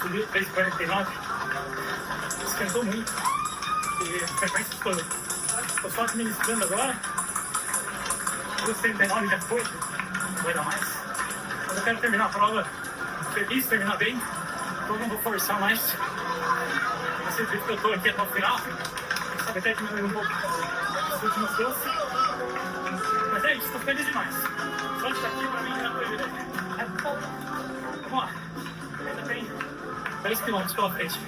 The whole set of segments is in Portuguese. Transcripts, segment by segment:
subiu 3,49, esquentou muito. E a frequência toda. Estou só administrando agora. 2,39 já foi, não vai dar mais. Mas eu quero terminar a prova feliz, terminar bem. Então não vou forçar mais. Vocês viram que eu estou aqui até o final. Sabe até que me um pouco as últimas duas. Mas é isso, estou feliz demais. Só de estar aqui para mim já foi vida. Vamos lá. Ainda tem 10 km pela frente.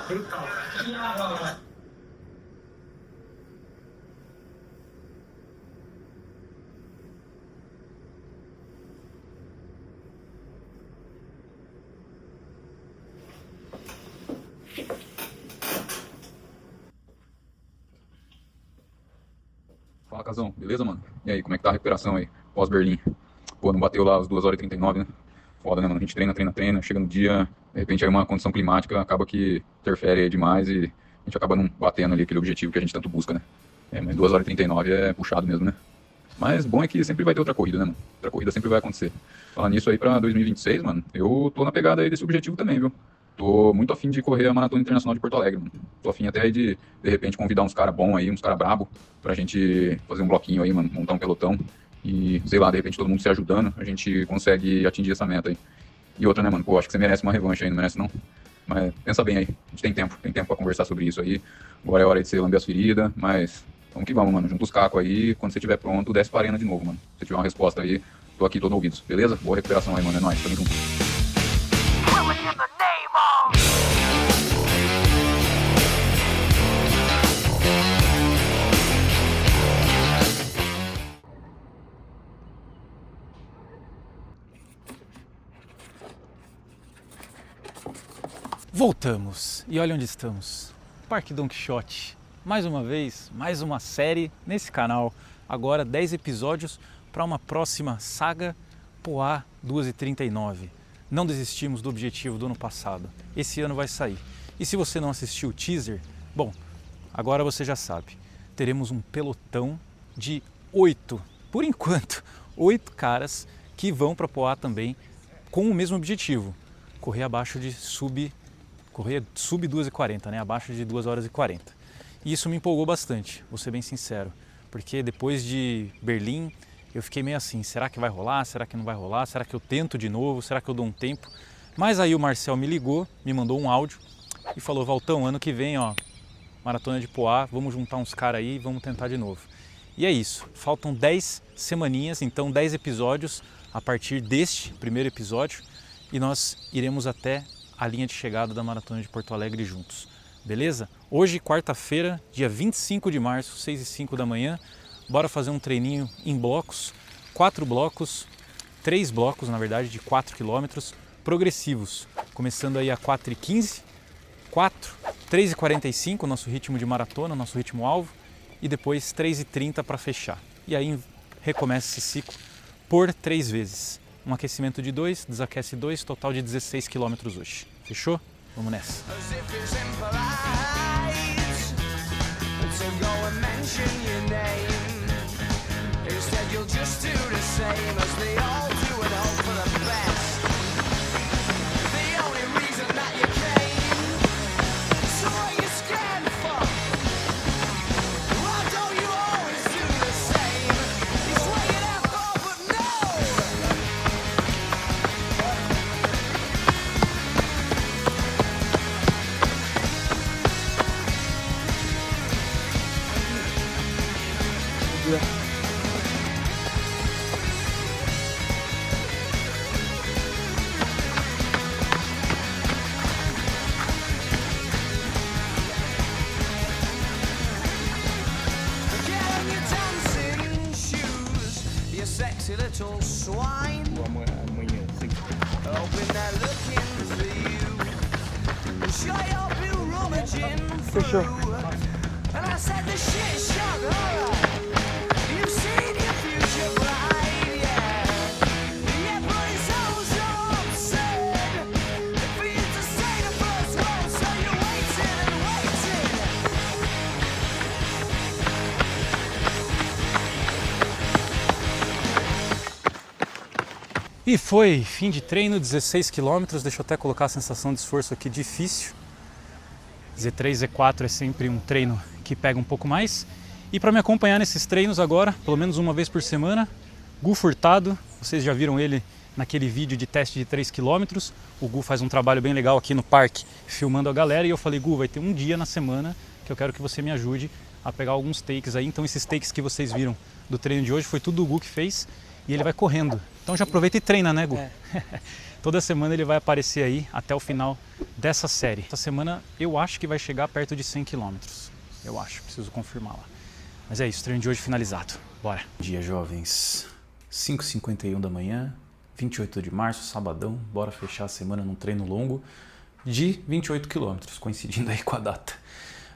Brutal. Fala, Casão, beleza, mano? E aí, como é que tá a recuperação aí, pós-Berlim? Pô, não bateu lá os 2h39, né? Foda, né, mano? A gente treina, chega no dia, de repente aí uma condição climática acaba que interfere aí demais e a gente acaba não batendo ali aquele objetivo que a gente tanto busca, né? Mas 2h39 é puxado mesmo, né? Mas bom é que sempre vai ter outra corrida, né, mano? Outra corrida sempre vai acontecer. Falando nisso aí pra 2026, mano, eu tô na pegada aí desse objetivo também, viu? Tô muito afim de correr a Maratona Internacional de Porto Alegre, mano. Tô afim até aí de repente, convidar uns caras bons aí, uns caras brabo, pra gente fazer um bloquinho aí, mano, montar um pelotão. E, sei lá, de repente todo mundo se ajudando, a gente consegue atingir essa meta aí. E outra, né, mano, pô, acho que você merece uma revanche aí, não merece não? Mas pensa bem aí, a gente tem tempo pra conversar sobre isso aí. Agora é hora de você lamber as feridas, mas vamos que vamos, mano. Junta os cacos aí, quando você estiver pronto, desce pra arena de novo, mano. Se tiver uma resposta aí, tô aqui todo ouvidos, beleza? Boa recuperação aí, mano, é nóis, tamo junto. Voltamos, e olha onde estamos, Parque Don Quixote, mais uma vez, mais uma série nesse canal, agora 10 episódios para uma próxima saga Poá 2h39. Não desistimos do objetivo do ano passado, esse ano vai sair. E se você não assistiu o teaser, bom, agora você já sabe, teremos um pelotão de 8, por enquanto, 8 caras que vão para Poá também com o mesmo objetivo, correr abaixo de sub 2h40, né? Abaixo de 2h40. E isso me empolgou bastante, vou ser bem sincero, porque depois de Berlim eu fiquei meio assim, será que vai rolar, será que não vai rolar, será que eu tento de novo, será que eu dou um tempo? Mas aí o Marcel me ligou, me mandou um áudio e falou, Valtão, ano que vem, ó, Maratona de Poá, vamos juntar uns caras aí e vamos tentar de novo. E é isso, faltam 10 semaninhas, então 10 episódios a partir deste primeiro episódio e nós iremos até a linha de chegada da Maratona de Porto Alegre juntos, beleza? Hoje, quarta-feira, dia 25 de março, 6h05 da manhã, bora fazer um treininho em blocos, 4 blocos, 3 blocos, na verdade, de 4 km, progressivos, começando aí a 4h15, 3h45, nosso ritmo de maratona, nosso ritmo alvo, e depois 3h30 para fechar. E aí recomeça esse ciclo por 3 vezes. Um aquecimento de 2, desaquece 2, total de 16 km hoje. Fechou? Vamos nessa! Fechou. E foi fim de treino, 16 km, deixa eu até colocar a sensação de esforço aqui difícil. Z3, Z4 é sempre um treino que pega um pouco mais. E para me acompanhar nesses treinos agora, pelo menos uma vez por semana, Gu Furtado, vocês já viram ele naquele vídeo de teste de 3 km. O Gu faz um trabalho bem legal aqui no parque, filmando a galera, e eu falei, Gu, vai ter um dia na semana que eu quero que você me ajude a pegar alguns takes aí. Então esses takes que vocês viram do treino de hoje foi tudo o Gu que fez, e ele vai correndo. Então já aproveita e treina, né, Gu? É. Toda semana ele vai aparecer aí até o final dessa série. Essa semana eu acho que vai chegar perto de 100 km. Eu acho, preciso confirmar lá. Mas é isso, treino de hoje finalizado. Bora. Dia, jovens. 5h51 da manhã, 28 de março, sabadão. Bora fechar a semana num treino longo de 28 km, coincidindo aí com a data.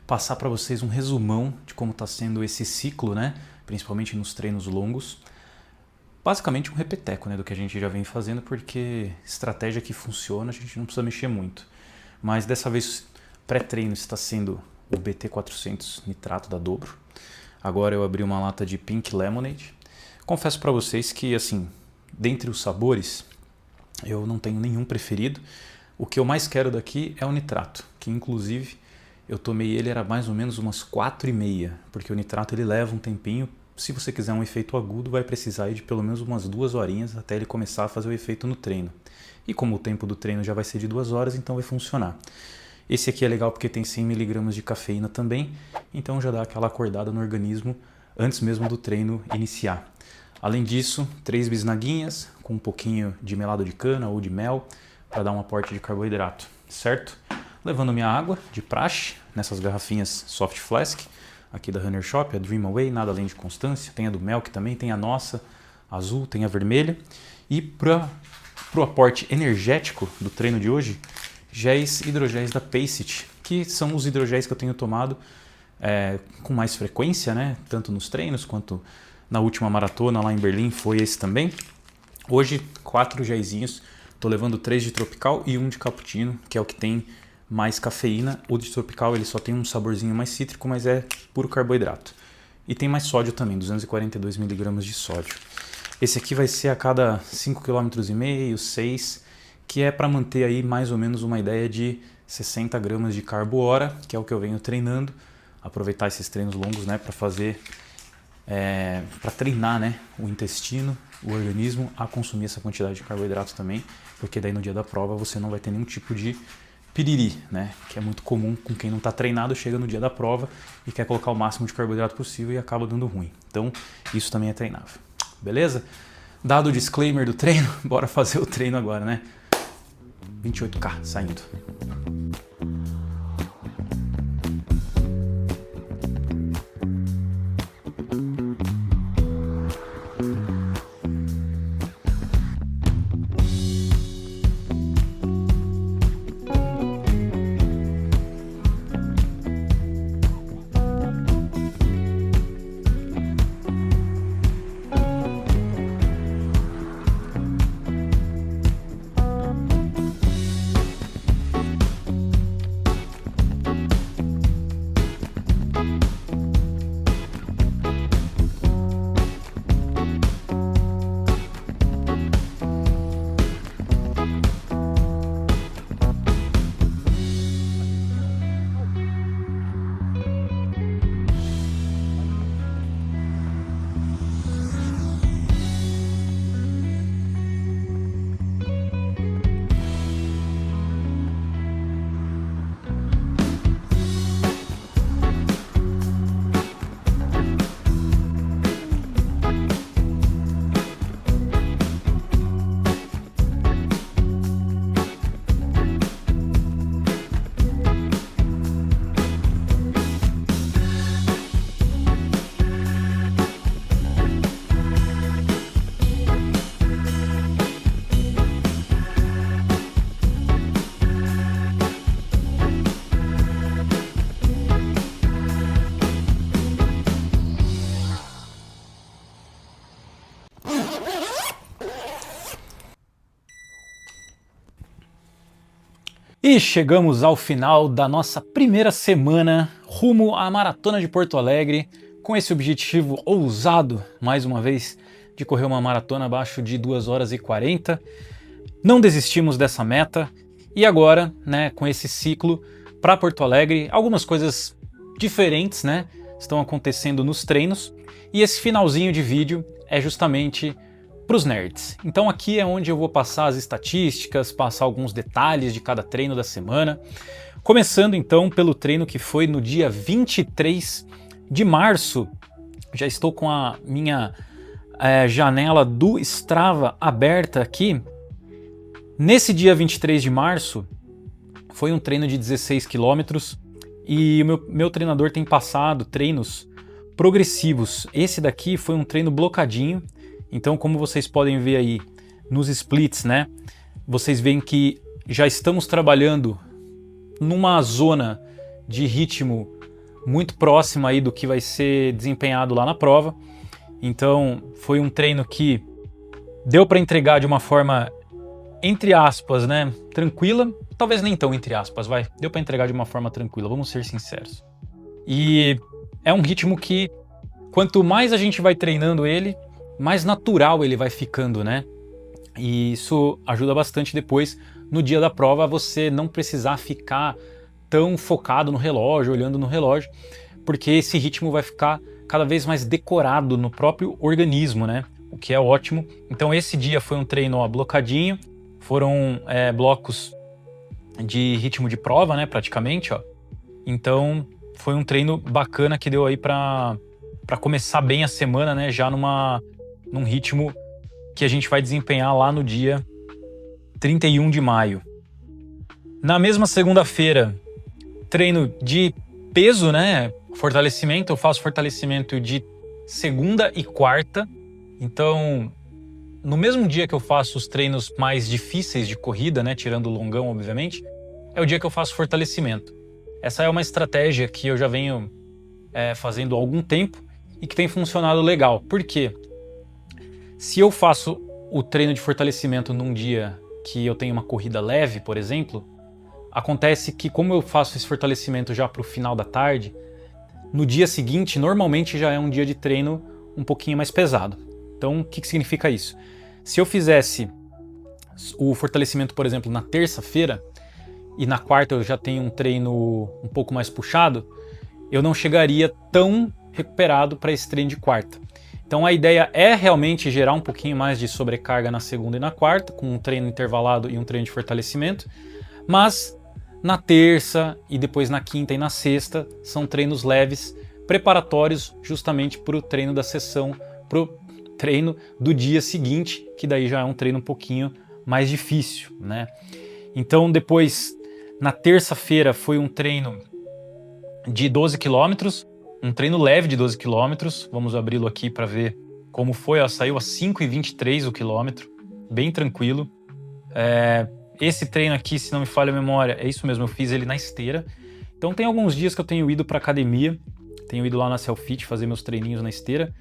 Passar para vocês um resumão de como está sendo esse ciclo, né? Principalmente nos treinos longos. Basicamente um repeteco, né, do que a gente já vem fazendo, porque estratégia que funciona a gente não precisa mexer muito. Mas dessa vez pré-treino está sendo o BT400 nitrato da Dobro. Agora eu abri uma lata de Pink Lemonade. Confesso para vocês que, assim, dentre os sabores, eu não tenho nenhum preferido. O que eu mais quero daqui é o nitrato, que inclusive eu tomei ele, era mais ou menos umas 4h30, porque o nitrato ele leva um tempinho. Se você quiser um efeito agudo, vai precisar de pelo menos umas 2 horinhas até ele começar a fazer o efeito no treino. E como o tempo do treino já vai ser de 2 horas, então vai funcionar. Esse aqui é legal porque tem 100 mg de cafeína também, então já dá aquela acordada no organismo antes mesmo do treino iniciar. Além disso, 3 bisnaguinhas com um pouquinho de melado de cana ou de mel para dar um aporte de carboidrato, certo? Levando minha água de praxe nessas garrafinhas Soft Flask, aqui da Runner Shop, a Dream Away, nada além de constância. Tem a do Milk também, tem a nossa azul, tem a vermelha. E para o aporte energético do treino de hoje, géis hidrogéis da Paceit, que são os hidrogéis que eu tenho tomado com mais frequência, né? Tanto nos treinos quanto na última maratona lá em Berlim, foi esse também. Hoje, 4 géisinhos, estou levando 3 de tropical e 1 de cappuccino, que é o que tem mais cafeína. O de tropical ele só tem um saborzinho mais cítrico, mas é puro carboidrato. E tem mais sódio também, 242 mg de sódio. Esse aqui vai ser a cada 5,5 km, 6, que é para manter aí mais ou menos uma ideia de 60 gramas de carbo hora, que é o que eu venho treinando. Aproveitar esses treinos longos, né, para fazer, para treinar, né, o intestino, o organismo a consumir essa quantidade de carboidrato também, porque daí no dia da prova você não vai ter nenhum tipo de piriri, né? Que é muito comum com quem não está treinado, chega no dia da prova e quer colocar o máximo de carboidrato possível e acaba dando ruim. Então, isso também é treinável. Beleza? Dado o disclaimer do treino, bora fazer o treino agora, né? 28K saindo. E chegamos ao final da nossa primeira semana rumo à Maratona de Porto Alegre, com esse objetivo ousado, mais uma vez, de correr uma maratona abaixo de 2 horas e 40. Não desistimos dessa meta e agora, né, com esse ciclo para Porto Alegre, algumas coisas diferentes, né, estão acontecendo nos treinos e esse finalzinho de vídeo é justamente para os nerds. Então aqui é onde eu vou passar as estatísticas, passar alguns detalhes de cada treino da semana. Começando então pelo treino que foi no dia 23 de março. Já estou com a minha janela do Strava aberta aqui. Nesse dia 23 de março foi um treino de 16 quilômetros e o meu treinador tem passado treinos progressivos. Esse daqui foi um treino blocadinho. Então, como vocês podem ver aí nos splits, né? Vocês veem que já estamos trabalhando numa zona de ritmo muito próxima aí do que vai ser desempenhado lá na prova. Então, foi um treino que deu para entregar de uma forma, entre aspas, né, tranquila. Talvez nem tão entre aspas, vai. Deu para entregar de uma forma tranquila, vamos ser sinceros. E é um ritmo que, quanto mais a gente vai treinando ele, mais natural ele vai ficando, né? E isso ajuda bastante depois, no dia da prova, você não precisar ficar tão focado no relógio, olhando no relógio, porque esse ritmo vai ficar cada vez mais decorado no próprio organismo, né? O que é ótimo. Então esse dia foi um treino blocadinho, foram blocos de ritmo de prova, né? Praticamente, ó. Então foi um treino bacana que deu aí para começar bem a semana, né? Já num ritmo que a gente vai desempenhar lá no dia 31 de maio. Na mesma segunda-feira, treino de peso, né? Fortalecimento, eu faço fortalecimento de segunda e quarta. Então, no mesmo dia que eu faço os treinos mais difíceis de corrida, né? Tirando o longão, obviamente, é o dia que eu faço fortalecimento. Essa é uma estratégia que eu já venho fazendo há algum tempo e que tem funcionado legal. Por quê? Se eu faço o treino de fortalecimento num dia que eu tenho uma corrida leve, por exemplo, acontece que como eu faço esse fortalecimento já para o final da tarde, no dia seguinte normalmente já é um dia de treino um pouquinho mais pesado. Então o que significa isso? Se eu fizesse o fortalecimento, por exemplo, na terça-feira e na quarta eu já tenho um treino um pouco mais puxado, eu não chegaria tão recuperado para esse treino de quarta. Então a ideia é realmente gerar um pouquinho mais de sobrecarga na segunda e na quarta, com um treino intervalado e um treino de fortalecimento, mas na terça e depois na quinta e na sexta são treinos leves, preparatórios justamente para o treino da sessão, para o treino do dia seguinte, que daí já é um treino um pouquinho mais difícil, né? Então depois, na terça-feira foi um treino de 12 quilômetros, um treino leve de 12 km, vamos abri-lo aqui para ver como foi, ó, saiu a 5,23 o quilômetro, bem tranquilo. Esse treino aqui, se não me falha a memória, é isso mesmo, eu fiz ele na esteira. Então tem alguns dias que eu tenho ido para academia, tenho ido lá na Selfit fazer meus treininhos na esteira.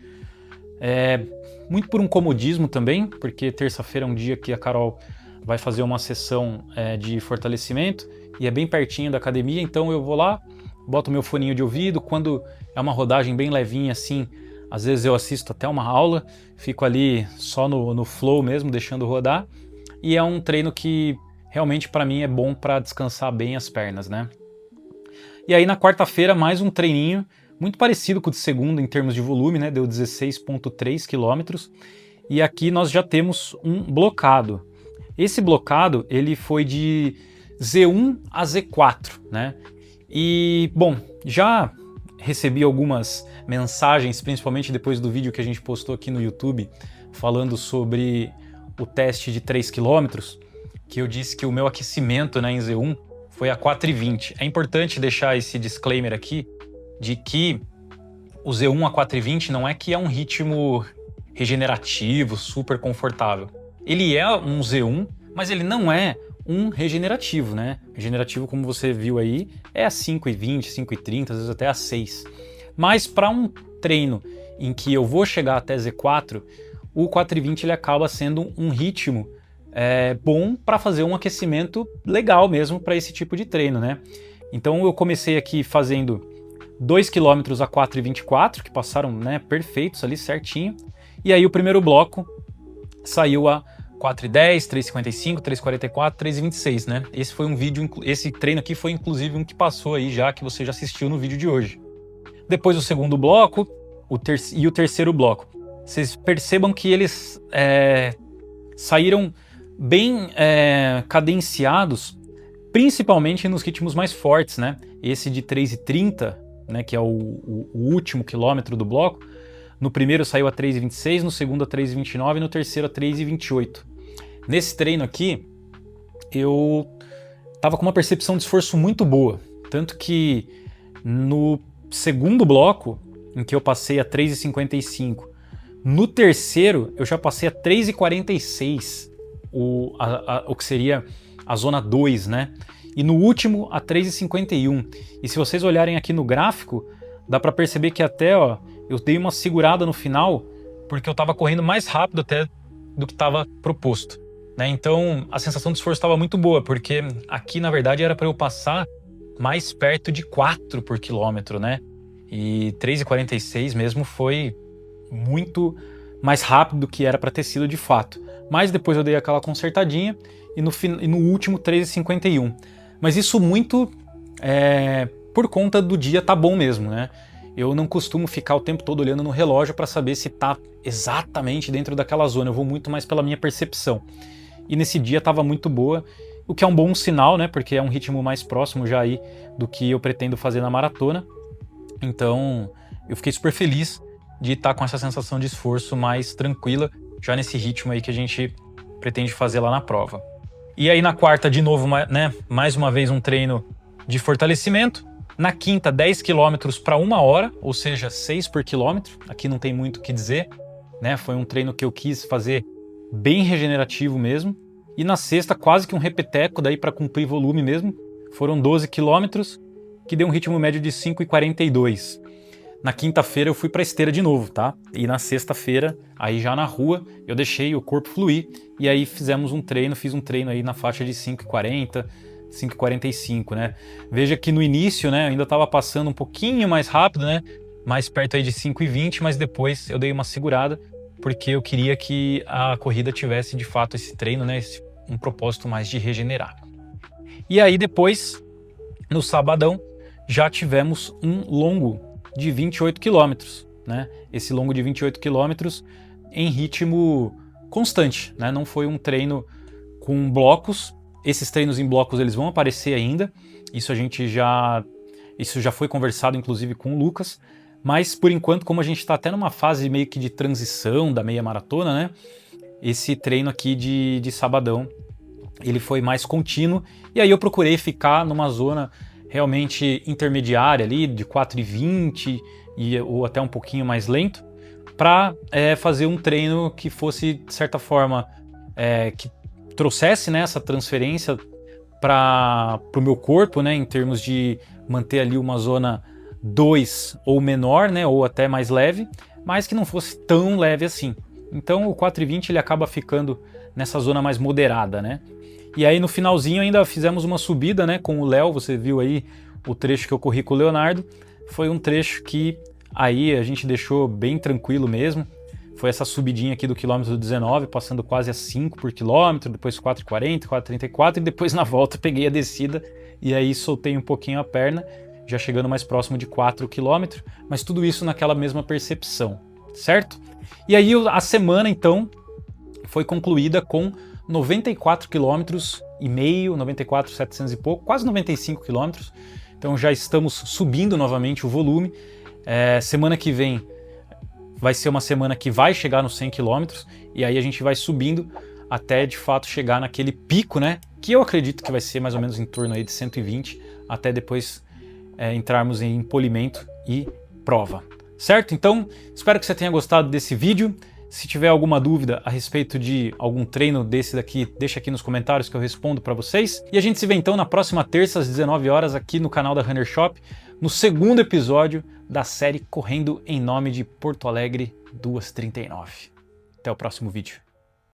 Muito por um comodismo também, porque terça-feira é um dia que a Carol vai fazer uma sessão de fortalecimento e é bem pertinho da academia, então eu vou lá, boto meu foninho de ouvido, quando é uma rodagem bem levinha assim, às vezes eu assisto até uma aula, fico ali só no flow mesmo, deixando rodar, e é um treino que realmente para mim é bom para descansar bem as pernas, né? E aí na quarta-feira mais um treininho, muito parecido com o de segunda em termos de volume, né? Deu 16,3 km, e aqui nós já temos um blocado. Esse blocado, ele foi de Z1 a Z4, né? E, bom, já recebi algumas mensagens, principalmente depois do vídeo que a gente postou aqui no YouTube, falando sobre o teste de 3 km, que eu disse que o meu aquecimento, né, em Z1 foi a 4,20. É importante deixar esse disclaimer aqui, de que o Z1 a 4,20 não é que é um ritmo regenerativo, super confortável. Ele é um Z1, mas ele não é um regenerativo, né? Regenerativo, como você viu aí, é a 5,20, 5,30, às vezes até a 6. Mas para um treino em que eu vou chegar até Z4, o 4,20 ele acaba sendo um ritmo bom para fazer um aquecimento legal mesmo para esse tipo de treino, né? Então eu comecei aqui fazendo 2 km a 4,24, que passaram, né, perfeitos ali, certinho. E aí o primeiro bloco saiu a 4:10, 3:55, 3:44, 3:26, né? Esse foi um vídeo, esse treino aqui foi inclusive um que passou aí já, que você já assistiu no vídeo de hoje. Depois o segundo bloco e o terceiro bloco. Vocês percebam que eles saíram bem cadenciados, principalmente nos ritmos mais fortes, né? Esse de 3:30, né, que é o último quilômetro do bloco, no primeiro saiu a 3:26, no segundo a 3:29 e no terceiro a 3:28. Nesse treino aqui, eu tava com uma percepção de esforço muito boa, tanto que no segundo bloco, em que eu passei a 3:55, no terceiro eu já passei a 3:46, o que seria a zona 2, né? E no último a 3:51. E se vocês olharem aqui no gráfico, dá para perceber que até, ó, eu dei uma segurada no final, porque eu estava correndo mais rápido até do que estava proposto, né? Então a sensação de esforço estava muito boa, porque aqui na verdade era para eu passar mais perto de 4 por quilômetro, né? E 3:46 mesmo foi muito mais rápido do que era para ter sido de fato. Mas depois eu dei aquela consertadinha e no último 3:51. Mas isso muito por conta do dia tá bom mesmo, né? Eu não costumo ficar o tempo todo olhando no relógio para saber se tá exatamente dentro daquela zona. Eu vou muito mais pela minha percepção. E nesse dia estava muito boa, o que é um bom sinal, né? Porque é um ritmo mais próximo já aí do que eu pretendo fazer na maratona. Então eu fiquei super feliz de estar com essa sensação de esforço mais tranquila, já nesse ritmo aí que a gente pretende fazer lá na prova. E aí na quarta, de novo, né, mais uma vez um treino de fortalecimento. Na quinta, 10 km para 1 hora, ou seja, 6 por quilômetro. Aqui não tem muito o que dizer, né? Foi um treino que eu quis fazer bem regenerativo mesmo. E na sexta, quase que um repeteco daí para cumprir volume mesmo. Foram 12 km, que deu um ritmo médio de 5:42. Na quinta-feira eu fui para esteira de novo, tá? E na sexta-feira, aí já na rua, eu deixei o corpo fluir e aí fiz um treino aí na faixa de 5:40, 5:45, né? Veja que no início, né, eu ainda estava passando um pouquinho mais rápido, né? Mais perto aí de 5:20, mas depois eu dei uma segurada, porque eu queria que a corrida tivesse de fato esse treino, né? Um propósito mais de regenerar. E aí depois, no sabadão, já tivemos um longo de 28 quilômetros, né? Esse longo de 28 quilômetros em ritmo constante, né? Não foi um treino com blocos. Esses treinos em blocos eles vão aparecer ainda. Isso já foi conversado inclusive com o Lucas. Mas por enquanto, como a gente está até numa fase meio que de transição da meia maratona, né? Esse treino aqui de sabadão, ele foi mais contínuo. E aí eu procurei ficar numa zona realmente intermediária ali, de 4:20 ou até um pouquinho mais lento, para fazer um treino que fosse, de certa forma, que trouxesse, né, essa transferência para o meu corpo, né, em termos de manter ali uma zona 2 ou menor, né, ou até mais leve, mas que não fosse tão leve assim. Então o 4:20 ele acaba ficando nessa zona mais moderada, né? E aí no finalzinho ainda fizemos uma subida, né, com o Léo. Você viu aí o trecho que eu corri com o Leonardo. Foi um trecho que aí a gente deixou bem tranquilo mesmo. Foi essa subidinha aqui do quilômetro 19, passando quase a 5 por quilômetro, depois 4:40, 4:34 e depois na volta peguei a descida e aí soltei um pouquinho a perna, já chegando mais próximo de 4 quilômetros, mas tudo isso naquela mesma percepção, certo? E aí a semana então foi concluída com 94 quilômetros e meio, 94.700 e pouco, quase 95 quilômetros. Então já estamos subindo novamente o volume. Semana que vem vai ser uma semana que vai chegar nos 100 quilômetros e aí a gente vai subindo até de fato chegar naquele pico, né? Que eu acredito que vai ser mais ou menos em torno aí de 120, até depois entrarmos em polimento e prova. Certo? Então, espero que você tenha gostado desse vídeo. Se tiver alguma dúvida a respeito de algum treino desse daqui, deixa aqui nos comentários que eu respondo para vocês. E a gente se vê então na próxima terça às 19 horas aqui no canal da Runner Shop, no segundo episódio da série Correndo em Nome de Porto Alegre 2:39. Até o próximo vídeo.